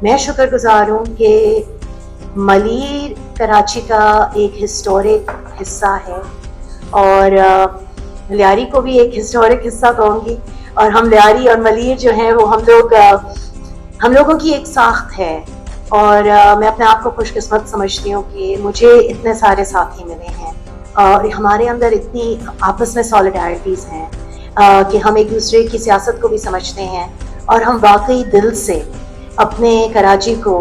میں شکر گزار ہوں کہ ملیر کراچی کا ایک ہسٹورک حصہ ہے اور لیاری کو بھی ایک ہسٹورک حصہ کہوں گی. اور ہم لیاری اور ملیر جو ہیں وہ ہم لوگوں کی ایک ساخت ہے. اور میں اپنے آپ کو خوش قسمت سمجھتی ہوں کہ مجھے اتنے سارے ساتھی ملے ہیں اور ہمارے اندر اتنی آپس میں سالیڈیرٹیز ہیں کہ ہم ایک دوسرے کی سیاست کو بھی سمجھتے ہیں اور ہم واقعی دل سے اپنے کراچی کو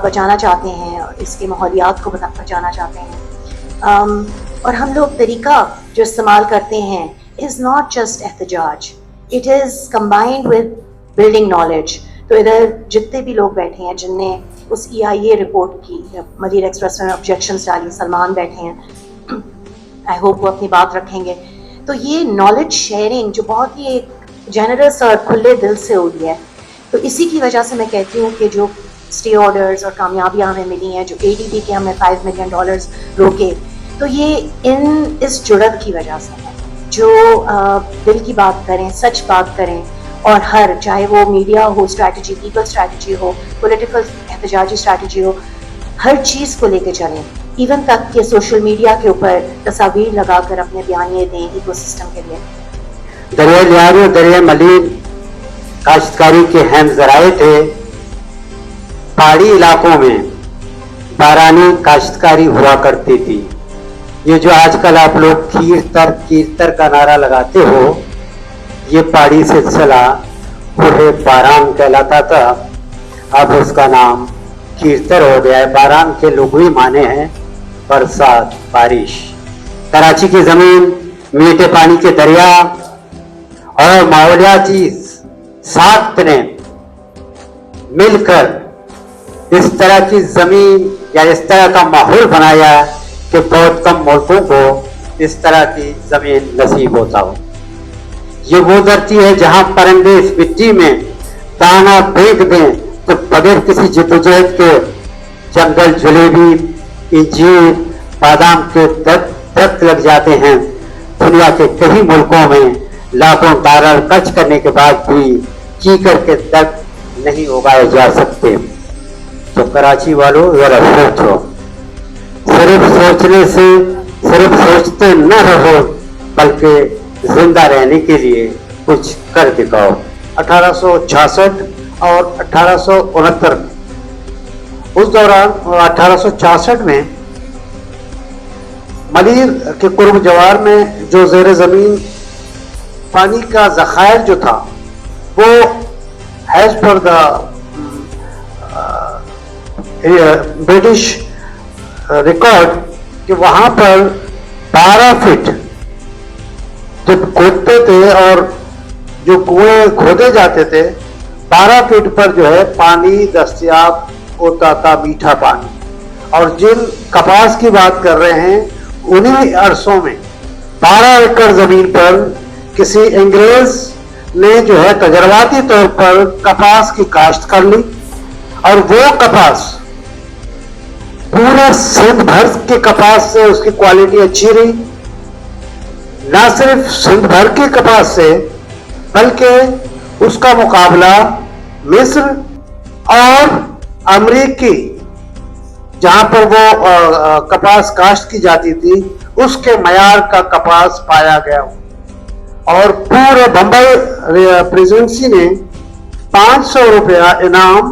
بچانا چاہتے ہیں اور اس کے ماحولیات کو بچانا چاہتے ہیں. اور ہم لوگ طریقہ جو استعمال کرتے ہیں از ناٹ جسٹ احتجاج, it is combined with building knowledge. تو ادھر جتنے بھی لوگ بیٹھے ہیں جن نے اس EIA رپورٹ کی ملیر ایکسپریس میں آبجیکشنز ڈالی, سلمان بیٹھے ہیں, آئی ہوپ وہ اپنی بات رکھیں گے. تو یہ نالج شیئرنگ جو بہت ہی ایک جنرس اور کھلے دل سے ہوئی ہے, تو اسی کی وجہ سے میں کہتی ہوں کہ جو اسٹے آرڈرز اور کامیابیاں ہمیں ملی ہیں, جو ADB کے ہمیں $5 ملین روکے, تو یہ اس جرت کی وجہ سے ہے. جو دل کی بات کریں, سچ بات کریں, اور چاہے وہ میڈیا ہو اسٹریٹجی, لیگل اسٹریٹجی ہو, پولیٹیکل احتجاجی اسٹریٹجی ہو, ہر چیز کو لے کے چلیں, ایون تک کہ سوشل میڈیا کے اوپر تصاویر لگا کر اپنے بیانیے دیں ایکو سسٹم کے لیے. دریا لیاری اور دریا ملیر کاشتکاری کے اہم ذرائع تھے. پہاڑی علاقوں میں بارانی کاشتکاری ہوا کرتی تھی. یہ جو آج کل آپ لوگ کیرتر کا نعرہ لگاتے ہو, یہ پہاڑی سلسلہ کوہ باران کہلاتا تھا. اب اس کا نام کیرتر ہو گیا ہے. باران کے لغوی معنی ہیں برسات, بارش. کراچی کی زمین, میٹھے پانی کے دریا اور ماحولیاتی ساخت نے مل کر اس طرح کی زمین یا اس طرح کا ماحول بنایا کہ بہت کم ملکوں کو اس طرح کی زمین نصیب ہوتا ہو. یہ وہ دھرتی ہے جہاں پرندے اس مٹی میں دانا پھینک دیں تو بغیر کسی جدوجہد کے جنگل جلیبی, انجیر, بادام کے درخت لگ جاتے ہیں. دنیا کے کئی ملکوں میں لاکھوں ڈالر خرچ کرنے کے بعد بھی چیکر کے درخت نہیں اگائے جا سکتے. تو کراچی والوں ذرا سوچو, صرف سوچتے نہ رہو بلکہ زندہ رہنے کے لیے کچھ کر دکھاؤ. 1866 اور 1869 اس دوران 1866 میں ملیر کے قرب جوار میں جو زیر زمین پانی کا ذخائر جو تھا وہ as per the British record کہ وہاں پر 12 فٹ جب کھودتے تھے اور جو کنویں کھودے جاتے تھے 12 فٹ پر جو ہے پانی دستیاب ہوتا تھا, میٹھا پانی. اور جن کپاس کی بات کر رہے ہیں انہی عرصوں میں 12 ایکڑ زمین پر کسی انگریز نے جو ہے تجرباتی طور پر کپاس کی کاشت کر لی, اور وہ کپاس پورے سندھ بھر کے کپاس سے اس کی کوالٹی اچھی رہی. نہ صرف سندھ بھر کے کپاس سے بلکہ اس کا مقابلہ مصر اور امریکی جہاں پر وہ کپاس کاشت کی جاتی تھی اس کے معیار کا کپاس پایا گیا. اور پورے بمبئی پریزیڈنسی نے $500 انعام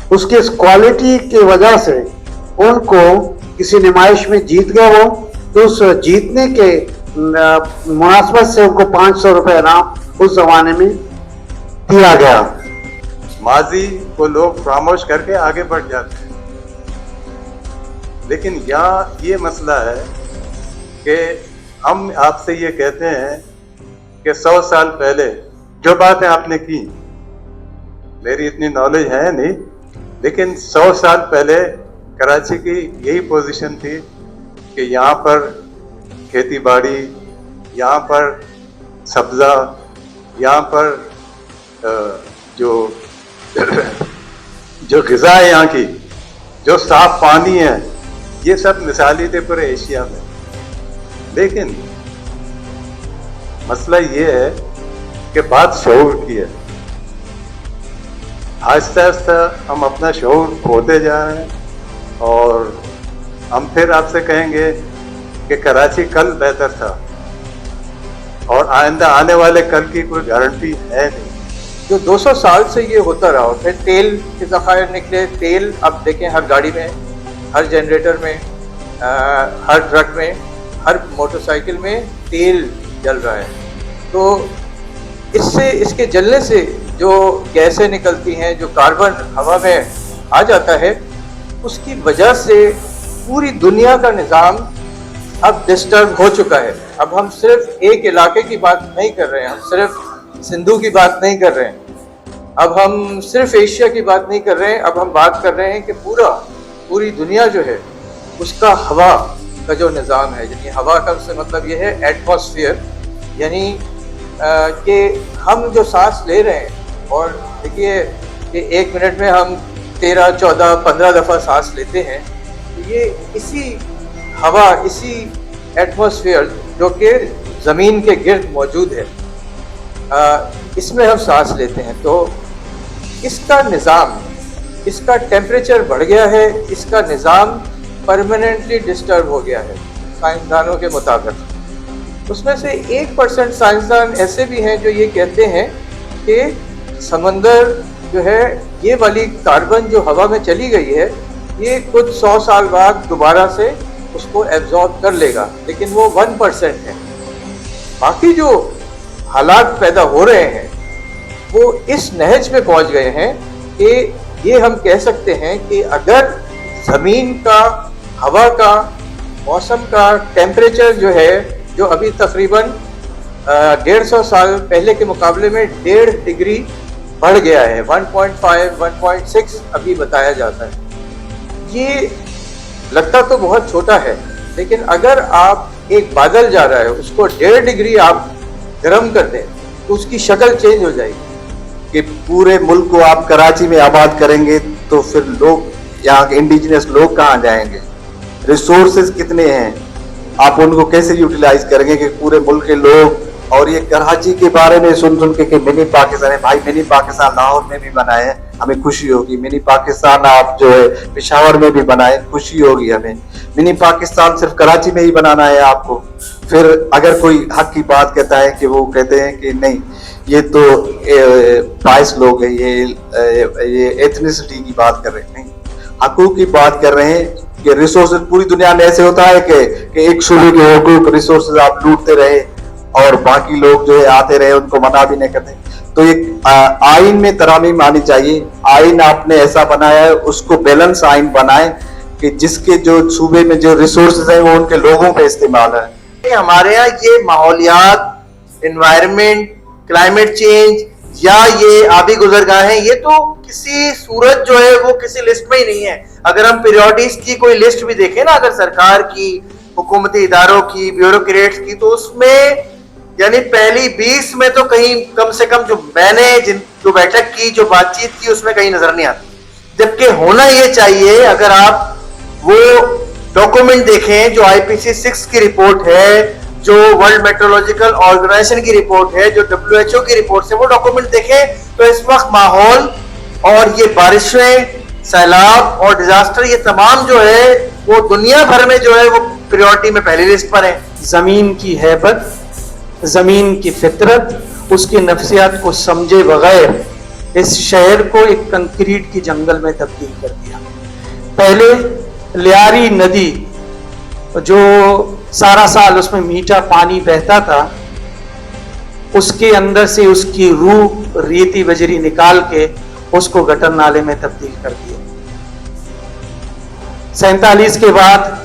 اس کی اس کوالٹی کی وجہ سے ان کو کسی نمائش میں جیت گئے ہو, تو اس جیتنے کے مناسبت سے ان کو $500 انعام اس زمانے میں دیا گیا. ماضی کو لوگ فراموش کر کے آگے بڑھ جاتے ہیں, لیکن یہاں یہ مسئلہ ہے کہ ہم آپ سے یہ کہتے ہیں کہ 100 سال پہلے جو باتیں آپ نے کی, میری اتنی نالج ہے نہیں, لیکن 100 سال پہلے کراچی کی یہی پوزیشن تھی کہ یہاں پر کھیتی باڑی, یہاں پر سبزہ, یہاں پر جو غذا ہے یہاں کی, جو صاف پانی ہے, یہ سب مثالی تھے پورے ایشیا میں. لیکن مسئلہ یہ ہے کہ بات شعور کی ہے. आहिस्ता आहिस्ता हम अपना शऊर खोते जा रहे हैं और हम फिर आपसे कहेंगे कि कराची कल बेहतर था और आइंदा आने वाले कल की कोई गारंटी है नहीं। जो 200 साल से ये होता रहा, और फिर तेल के ज़खायर निकले, तेल अब देखें हर गाड़ी में, हर जनरेटर में, हर ट्रक में, हर मोटरसाइकिल में तेल जल रहा है। तो इससे, इसके जलने से जो गैसें निकलती हैं, जो कार्बन हवा में आ जाता है, उसकी वजह से पूरी दुनिया का निज़ाम अब डिस्टर्ब हो चुका है। अब हम सिर्फ एक इलाके की बात नहीं कर रहे हैं, हम सिर्फ सिंधु की बात नहीं कर रहे हैं, अब हम सिर्फ एशिया की बात नहीं कर रहे हैं, अब हम बात कर रहे हैं कि पूरी दुनिया जो है उसका हवा का जो निज़ाम है, यानी हवा का से मतलब ये है एटमॉस्फेयर, यानी कि हम जो सांस ले रहे हैं, और देखिए कि एक मिनट में हम 13, 14, 15 दफ़ा सांस लेते हैं, तो ये इसी हवा, इसी एटमॉस्फेयर जो कि ज़मीन के गिर्द मौजूद है, इसमें हम सांस लेते हैं। तो इसका निज़ाम, इसका टेम्परेचर बढ़ गया है, इसका निज़ाम परमानेंटली डिस्टर्ब हो गया है साइंसदानों के मुताबिक। उसमें से 1% साइंसदान ऐसे भी हैं जो ये कहते हैं कि समंदर जो है, ये वाली कार्बन जो हवा में चली गई है, ये कुछ 100 साल बाद दोबारा से उसको एब्जॉर्ब कर लेगा, लेकिन वो 1% है। बाकी जो हालात पैदा हो रहे हैं वो इस नहज पे पहुंच गए हैं कि ये हम कह सकते हैं कि अगर ज़मीन का, हवा का, मौसम का टेम्परेचर जो है, जो अभी तकरीबन 150 साल पहले के मुकाबले में 1.5 डिग्री बढ़ गया है, 1.5, 1.6 अभी बताया जाता है। ये लगता तो बहुत छोटा है, लेकिन अगर आप एक बादल जा रहा है, उसको 1.5 डिग्री आप गर्म कर दें तो उसकी शक्ल चेंज हो जाएगी। कि पूरे मुल्क को आप कराची में आबाद करेंगे तो फिर लोग, यहाँ के इंडिजिनस लोग कहाँ जाएंगे, रिसोर्सेज कितने हैं, आप उनको कैसे यूटिलाइज करेंगे कि पूरे मुल्क के लोग। और ये कराची के बारे में सुन के कि मिनी पाकिस्तान है, भाई मिनी पाकिस्तान लाहौर में भी बनाए, हमें खुशी होगी। मिनी पाकिस्तान आप जो है पेशावर में भी बनाए, खुशी होगी हमें। मिनी पाकिस्तान सिर्फ कराची में ही बनाना है आपको। फिर अगर कोई हक की बात कहता है कि वो कहते हैं कि नहीं, ये तो बाइस लोग हैं, ये एथनिसिटी की बात कर रहे हैं, नहीं, हकूक की बात कर रहे हैं कि रिसोर्सेज पूरी दुनिया में ऐसे होता है कि एक सूबे के हकूक रिसोर्सेज आप लूटते रहे और बाकी लोग जो है आते रहे, उनको मना भी नहीं करते। तो एक आइन में तरामीम आनी चाहिए। आइन आपने ऐसा बनाया है, उसको बैलेंस आइन बनाए कि जिसके जो सूबे में जो रिसोर्सेज हैं वो उनके लोगों पे इस्तेमाल है। हमारे यहाँ ये माहौलियात, एनवायरनमेंट, क्लाइमेट चेंज या ये आबी गुजरगाहें, ये तो किसी सूरत जो है वो किसी लिस्ट में ही नहीं है। अगर हम पीरियोडिक्स की कोई लिस्ट भी देखें ना, अगर सरकार की, हुकूमती इदारों की, ब्यूरोक्रेट्स की, तो उसमें यानी पहली 20 में तो कहीं कम से कम जो मैंने जो बैठक की, जो बातचीत की, उसमें कहीं नजर नहीं आती। जबकि होना ये चाहिए, अगर आप वो डॉक्यूमेंट देखें जो IPC 6 की रिपोर्ट है, जो वर्ल्ड मेट्रोलॉजिकल ऑर्गेनाइजेशन की रिपोर्ट है, जो WHO की रिपोर्ट है, वो डॉक्यूमेंट देखें तो इस वक्त माहौल और ये बारिशें, सैलाब और डिजास्टर, ये तमाम जो है वो दुनिया भर में जो है वो प्रायोरिटी में पहली लिस्ट पर है। ज़मीन की हैबत, ज़मीन की फितरत, उसकी नफ्सियात को समझे बगैर इस शहर को एक कंक्रीट की जंगल में तब्दील कर दिया। पहले लियारी नदी जो सारा साल उसमें मीठा पानी बहता था, उसके अंदर से उसकी रूह रेती बजरी निकाल के उसको गटर नाले में तब्दील कर दिया। 47 के बाद,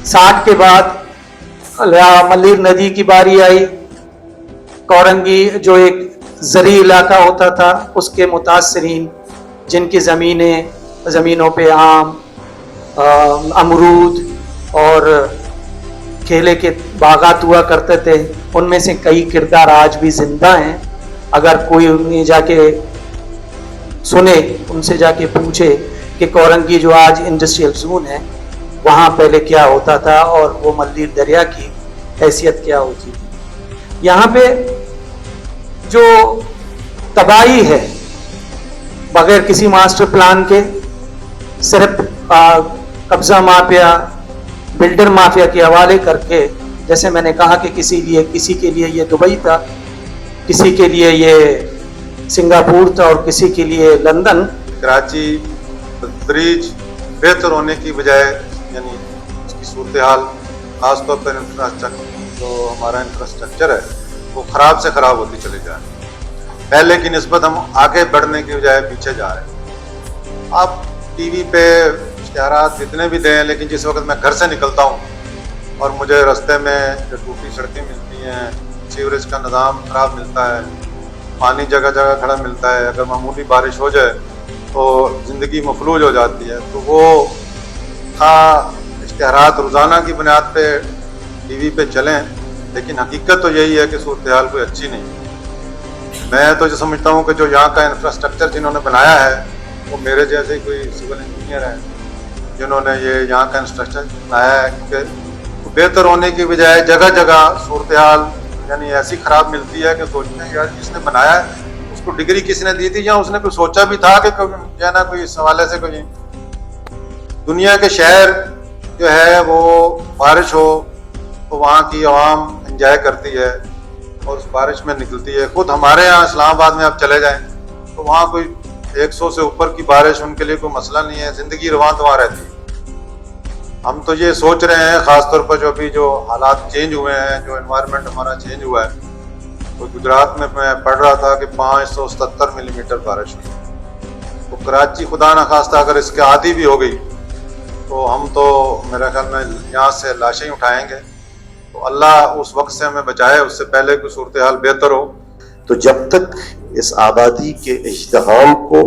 60 के बाद मलीर नदी की बारी आई। कोरंगी जो एक ज़री इलाका होता था, उसके मुतासरीन जिनकी ज़मीनों पे आम, अमरूद और केले के बागात हुआ करते थे, उनमें से कई किरदार आज भी जिंदा हैं। अगर कोई उन्हें जाके सुने, उनसे जाके पूछे कि कोरंगी जो आज इंडस्ट्रियल जोन है, वहाँ पहले क्या होता था और वो मल्लीर दरिया की हैसियत क्या होती थी। यहाँ पे जो तबाही है, बगैर किसी मास्टर प्लान के सिर्फ कब्जा माफिया, बिल्डर माफिया के हवाले करके, जैसे मैंने कहा कि किसी के लिए ये दुबई था, किसी के लिए ये सिंगापुर था और किसी के लिए लंदन। कराची ब्रिज बेहतर होने की बजाय यानी उसकी सूरत हाल खासतौर पर इंफ्रास्ट्रक्चर, जो हमारा इंफ्रास्ट्रक्चर है वो ख़राब से ख़राब होती चली जा रही है। पहले की निस्बत हम आगे बढ़ने की बजाय पीछे जा रहे हैं। आप टीवी पे इश्तिहारात जितने भी दें, लेकिन जिस वक्त मैं घर से निकलता हूँ और मुझे रास्ते में जो टूटी सड़कें मिलती हैं, सीवरेज का निज़ाम ख़राब मिलता है, पानी जगह जगह खड़ा मिलता है, अगर मामूली बारिश हो जाए तो ज़िंदगी मफलूज हो जाती है, तो वो इश्तिहारात रोज़ाना की बुनियाद पे टीवी पे चलें, लेकिन हकीकत तो यही है कि सूरत हाल कोई अच्छी नहीं है। मैं तो जो समझता हूँ कि जो यहाँ का इंफ्रास्ट्रक्चर जिन्होंने बनाया है वो मेरे जैसे कोई सिविल इंजीनियर हैं जिन्होंने ये यहाँ का इंफ्रास्ट्रक्चर बनाया है, क्योंकि बेहतर होने की बजाय जगह जगह सूरत हाल यानी ऐसी ख़राब मिलती है कि सोचते हैं यार जिसने बनाया है उसको डिग्री किसने दी थी, या उसने कोई सोचा भी था कि या ना कोई इस हवाले से कोई दुनिया के शहर जो है वो बारिश हो तो वहाँ की आवाम एंजॉय करती है और उस बारिश में निकलती है। खुद हमारे यहाँ इस्लामाबाद में आप चले जाएं तो वहाँ कोई 100 से ऊपर की बारिश उनके लिए कोई मसला नहीं है, ज़िंदगी रवां रहती है। हम तो ये सोच रहे हैं ख़ासतौर पर जो अभी जो हालात चेंज हुए हैं, जो एनवायरनमेंट हमारा चेंज हुआ है, तो गुजरात में मैं पढ़ रहा था कि 577 मिलीमीटर बारिश हुई। तो कराची खुदा न खास्ता अगर इसके आदी भी हो गई तो हम तो मेरा ख्याल में यहाँ से लाशें उठाएंगे। तो अल्लाह उस वक्त से हमें बचाए, उससे पहले कोई सूरत हाल बेहतर हो। तो जब तक इस आबादी के इज्तिहाम को,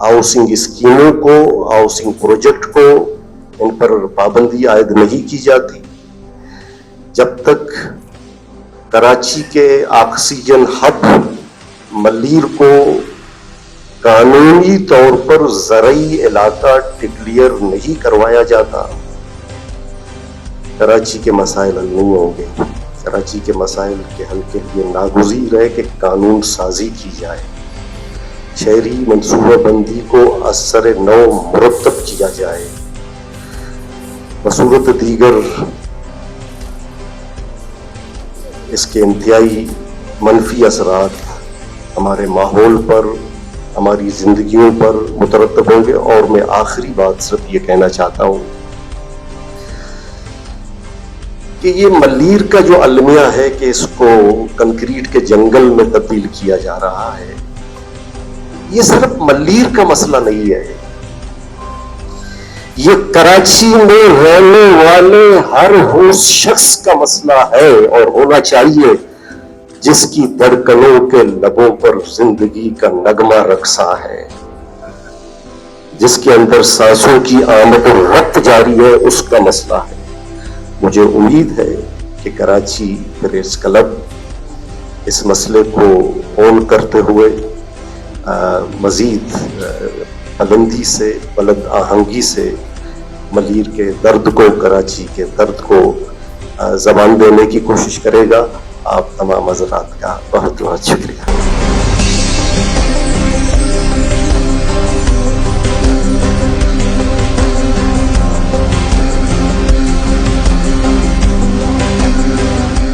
हाउसिंग स्कीमों को, हाउसिंग प्रोजेक्ट को, इन पर पाबंदी आयद नहीं की जाती, जब तक कराची के ऑक्सीजन हब मलीर को कानूनी तौर पर ज़रई इलाका डिक्लेयर नहीं करवाया जाता, कराची के मसाइल हल नहीं होंगे। कराची के मसाइल के हल के लिए नागुज़ीर है कि कानून साजी की जाए, शहरी मनसूबाबंदी को असर नौ मुरतब किया जाए, बसूरत दीगर इसके इंतहाई मनफी असरात हमारे माहौल पर, हमारी जिंदगियों पर मुतरत्तब होंगे। और मैं आखिरी बात सिर्फ ये कहना चाहता हूँ कि ये मलीर का जो अलमिया है कि इसको कंक्रीट के जंगल में तब्दील किया जा रहा है, ये सिर्फ मलीर का मसला नहीं है, ये कराची में रहने वाले हर उस शख्स का मसला है और होना चाहिए जिसकी धड़कनों के लबों पर जिंदगी का नगमा रक्सा है, जिसके अंदर सांसों की आमद और रक्त जारी है, उसका मसला है। मुझे उम्मीद है कि कराची प्रेस क्लब इस मसले को ऑन करते हुए मजीद बुलंदी से, बुलंद आहंगी से मलीर के दर्द को, कराची के दर्द को ज़बान देने की कोशिश करेगा। आप तमाम हज़रात का बहुत बहुत शुक्रिया।